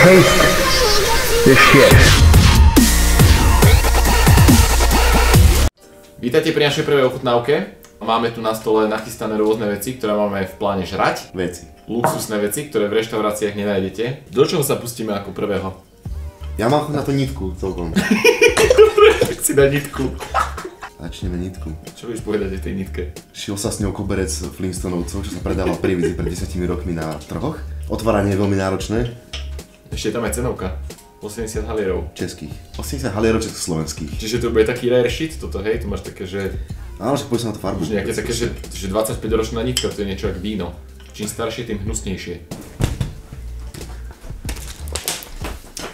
taste this shit. Vítajte pri našej prvej ochutnávke. Máme tu na stole nachystané rôzne veci, ktoré máme v pláne žrať. Luxusné veci, ktoré v reštauráciách nenájdete. Do čoho sa pustíme ako prvého? Ja mám chuť na to nitku celkom. Dobre, tak si daj nitku. Začneme nitku. Čo vieš povedať o tej nitke? Šiel sa s ňou koberec Flintstonovcov, čo sa predával pri Prievidzi pred 10 rokmi na trhoch. Otváranie je veľmi náročné. Ešte je tam aj cenovka. 80 halierov. Českých. 80 halierov československých. Čiže to bude taký rare shit toto, hej? Tu máš také, že... Áno, že poď sa na to farbu. Už nejaké také, že 25-ročná nitka, to je niečo ako víno. Čím staršie, tým hnusnejšie.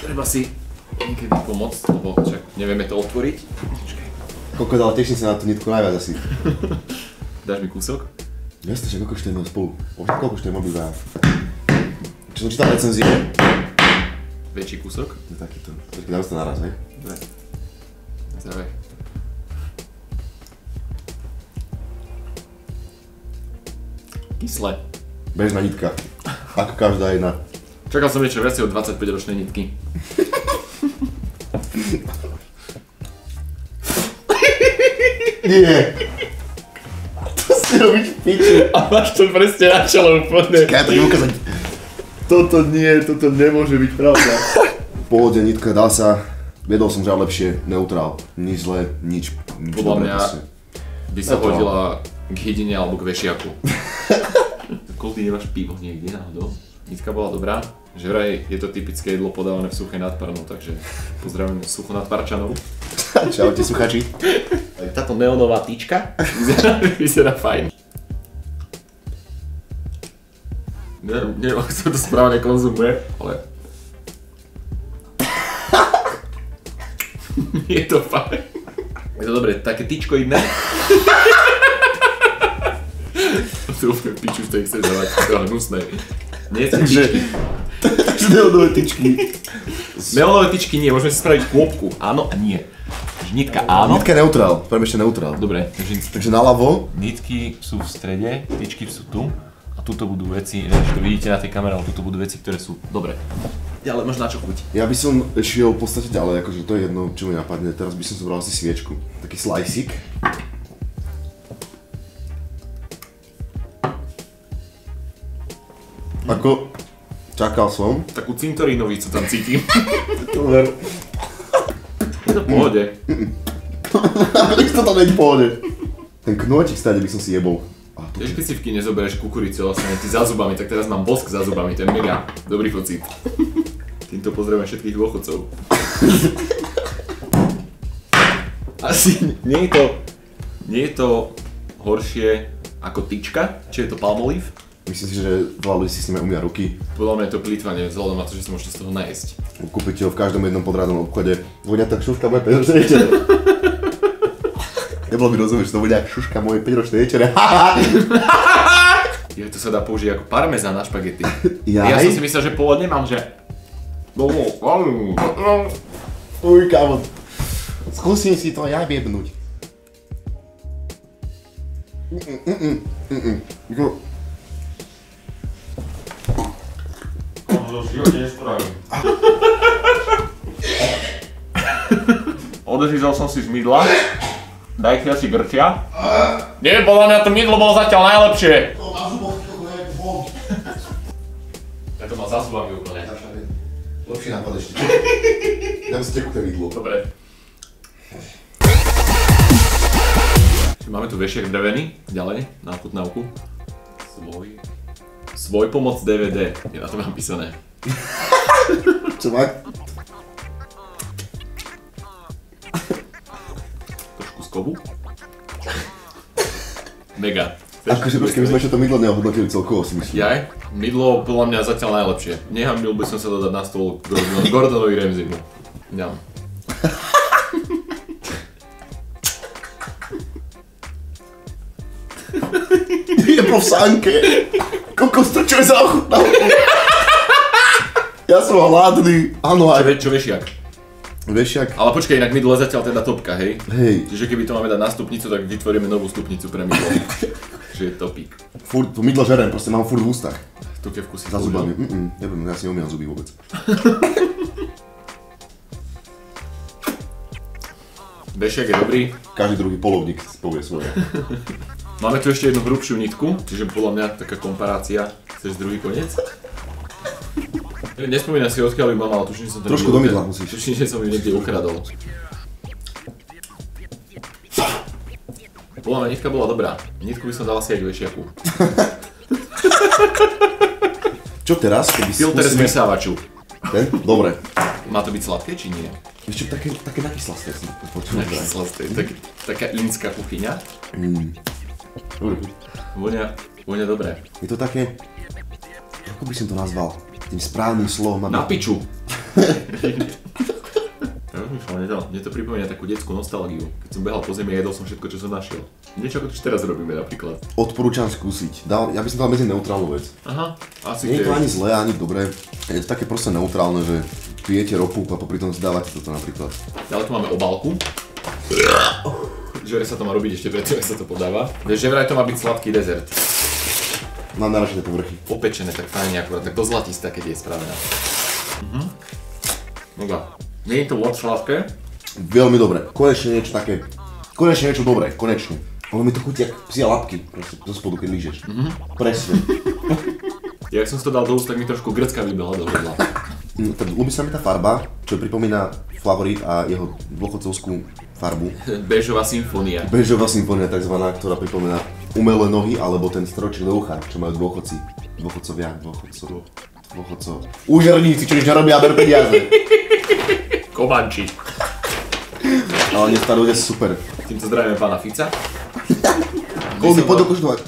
Treba si niekedy pomôcť, lebo však nevieme to otvoriť. Koľko dal, teším sa na tú nitku najviac asi. Dáš mi kúsok? Jasne, že koľko štejeme spolu. Koľko štejeme obidva. Čo som čítal recenzie. Väčší kúsok? To je takýto. Počkej, dáme to naraz, hej? Dobre. Zdravé. Kyslé. Bežná nitka. Ako každá jedna. Čakal som niečo viac od 25-ročnej nitky. Nie. To si robíš v piči. A máš to presne na čele úplne. Čakaj, ja to ukázať. Toto nemôže byť pravda. V pohode, nitka, dá sa. Vedol som, že lepšie, neutrál. Nič zlé, nič Podľa dobré mňa proste. by sa hodila k hydine alebo k vešiaku. Koldy nemáš pivo niekde náhodou? Nitka bola dobrá. Že vraj je to typické jedlo podávané v suchej nadparnou, takže pozdravím sucho nadparčanov. Čaute, suchači. Táto neonová tyčka vyzerá fajn. Neviem, ako sa to správne konzumuje, ale... Je to fajn. Je to dobré, také tyčkoidné. To úplne piču, že to ich chceš dávať, to je hnusné. Nie sú tyčky. Takže neonové tyčky. Neonové tyčky nie, môžeme si spraviť kôpku. Áno a nie. Nitka áno. Nitka je neutrál, poviem ešte neutrál. Dobre, Takže naľavo. nitky sú v strede, tyčky sú tu. A tuto budú veci, neviem, či to vidíte na tej kamere, ale tuto budú veci, ktoré sú dobre. Ale máš na čo chuť. Ja by som šiel v podstate ďalej, akože to je jedno, čo mi napadne. Teraz by som zobral asi sviečku. Taký slicík. Ako čakal som. Takú cintorínovicu tam cítim. Je to v pohode. To tam nie je v pohode. Ten knôčik stade by som si jebol. Vieš, keď si v kine zoberieš kukuricu vlastne ty za zubami, tak teraz mám bosk za zubami, to je mega dobrý pocit. Týmto pozdravujem všetkých dôchodcov. Asi nie je to horšie ako tyčka, či je to Palmolive. Myslím si, že veľa ľudí si s nimi umýa ruky. Podľa mňa je to plýtvanie, vzhľadom na to, že sa môžete z toho najesť. Kúpite ho v každom jednom podradnom obchode. Vonia tak šuška moje 5-ročné večere. Nebolo by rozumieť, že to bude ako šuška moje 5-ročné večere. To sa dá použiť ako parmezán na špagety. Jaj? Ja som si myslel, že pôvodne mám, že... Uj, kámo. Skúsim si to ja jebnúť. Odeřízal som si z mydla. Daj si asi grčia. Nie, podľa mňa to mydlo bolo zatiaľ najlepšie. To na zuboch to je bol. Ja to mám za zubami úplne. Lepší nápad ešte. Dám si tekuté mydlo. Dobre. Máme tu vešiak drevený, ďalej, na ochutnávku. Svoj pomoc DVD, je na to napísané. Čo má? Trošku skobu. Mega. Akože počkej, my sme ešte to mydlo neohodnotili celkovo, si myslím. Jaj? Mydlo podľa mňa zatiaľ najlepšie. Nehambil by som sa dodať na stôl Gordonovi Ramsaymu. Ďam. Je po v sánke. Kokos, to čo je za ochutnávku? Ja som hladný. Áno aj. Čo vešiak? Vešiak. Ale počkaj, inak mydlo je zatiaľ teda topka, hej? Hej. Čiže keby to máme dať na stupnicu, tak vytvoríme novú stupnicu pre mydlo. Že je topík. Furt to mydlo žerem, proste mám furt v ústach. Tuké vkusy. Za zubami. Neviem, ja si neumiem zuby vôbec. Vešiak je dobrý. Každý druhý polovník povie svoje. Máme tu ešte jednu hrubšiu nitku, čiže podľa mňa taká komparácia. Chceš druhý koniec? Nespomínam si odkiaľ ju mám, ale tuším, že som to trošku do mydla musíš. Tuším, že som ju niekde ukradol. Podľa mňa nitka bola dobrá. Nitku by som dal asi aj k vešiaku. Čo teraz? Filter z vysávaču. Ten? Dobre. Má to byť sladké, či nie? Ešte také nakyslasté som počul. Nakyslasté, taká ínska kuchyňa. Dobre. Vonia dobré. Je to také, ako by som to nazval? Tým správnym slovom. Na piču. Mne to pripomína takú detskú nostalgiu. Keď som behal po zemi a jedol som všetko, čo som našiel. Niečo ako čo teraz robíme napríklad. Odporúčam skúsiť. Ja by som dal medzi neutrálnu vec. Aha, asi nie je to ani zlé, ani dobré. Je to také proste neutrálne, že pijete ropu a popri tom zdávate toto napríklad. Ďalej tu máme obálku. Že sa to má robiť ešte predtým, sa to podáva. Vieš, že vraj to má byť sladký dezert. Mám naražené povrchy. Opečené, tak fajne akurát, tak to zlatisté, keď je spravené. Dobre. Nie je to moc sladké? Veľmi dobre. Konečne niečo také. Konečne niečo dobré, konečne. Ale mi to chutí jak psia labky, proste zo spodu, keď lížeš. Presne. Ja som si to dal do úst, tak mi trošku grecka vybehla do hrdla. Ľúbi sa mi tá farba, čo pripomína Favorit a jeho dôchodcovskú farbu. Béžová symfónia. Béžová symfónia takzvaná, ktorá pripomína umelé nohy alebo ten stroček do ucha, čo majú dôchodci. Dôchodcovia. Úžerníci, čo nič nerobia a berú peniaze. Komanči. Ale nie, starí ľudia sú super. Týmto zdravíme pána Fica. Koldy, poď dokoštovať.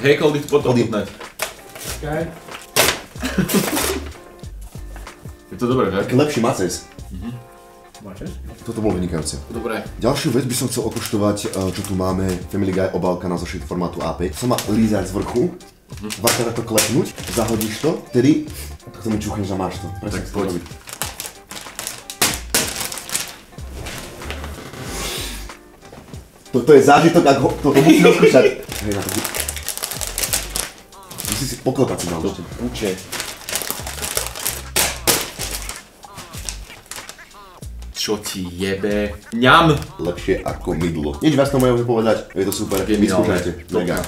Hej, Koldy, poď to chutnať. Je to dobré, tak? Lepší maces. Máčeš? Toto bolo vynikajúce. Dobré. Ďalšiu vec by som chcel okoštovať, čo tu máme, Family Guy obálka na zošit formátu A5. Sa má lízať z vrchu, vlastne takto klepnúť, zahodíš to, vtedy k tomu čuchneš a máš to. Tak poď. Toto je zážitok, ak toto musíš rozkúšať. Hej, na to. Musíš si poklepať si dal ešte. Uče. Čo ti jebe? Ňam! Lepšie ako mydlo. Nič viac tomu môžem povedať, je to super, vyskúšajte. Mega.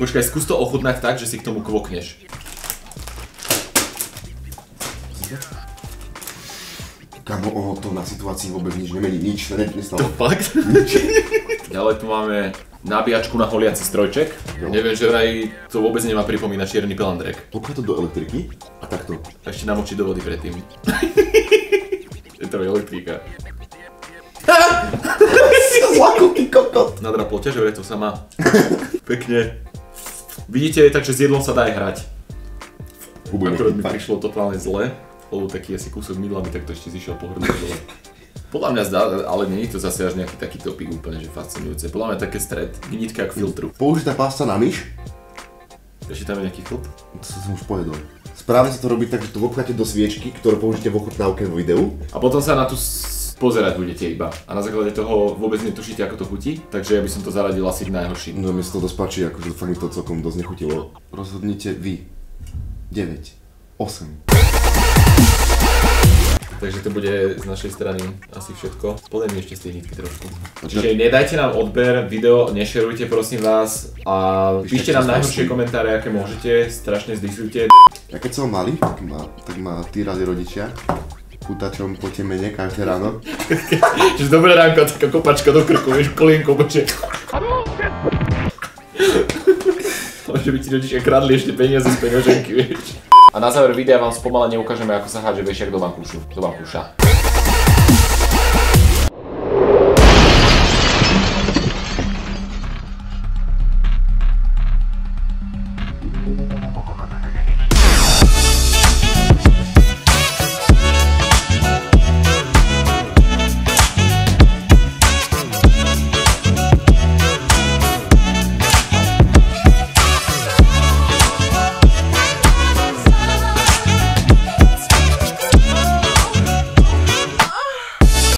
Počkaj, skús to ochutnať tak, že si k tomu kvokneš. Kamo, to na situácii vôbec nič nemení, nič sa nestalo. To fakt? Ďalej tu máme nabíjačku na holiaci strojček. Neviem, že vraj to vôbec nemá pripomínať čierny pelandrek. Pokiaľ to do elektriky a takto. Ešte namočiť do vody predtým. Je to elektrika. Zlakutý kokot. Nadraplo ťa, že vraj to sama. Pekne. Vidíte, takže s jedlom sa dá aj hrať. Akurát mi prišlo totálne zle. Lebo taký asi kúsok mydla by takto ešte zišiel po hrdle dole. Podľa mňa zdá, ale nie je to zase až nejaký taký topík úplne, že fascinujúce. Podľa mňa také stred, nitka k filtru. Použitá pasta na myš. Ešte tam je nejaký filtr? To som už povedal. Správne sa to robí tak, že to vopcháte do sviečky, ktorú použite v ochutnávke vo videu. A potom sa na tú pozerať budete iba. A na základe toho vôbec netušíte, ako to chutí. Takže ja by som to zaradil asi k najhorším. No mi sa to dosť páči, akože fakt mi to celkom dosť nechutilo. Rozhodnite vy. 9, 8. Takže to bude z našej strany asi všetko. Podaj mi ešte z tej nitky trošku. Čiže nedajte nám odber, video nešerujte prosím vás a píšte nám najhoršie komentáre, aké môžete, strašne zdisujte. Ja keď som malý, tak ma týrali rodičia chutačom po temene každé ráno. Čiže dobré ránko, taká kopačka do krku, vieš, kolienko boče. Že by ti rodičia kradli ešte peniaze z peňaženky, vieš. A na záver videa vám spomalene ukážeme, ako sa hádže vešiak do vankúša.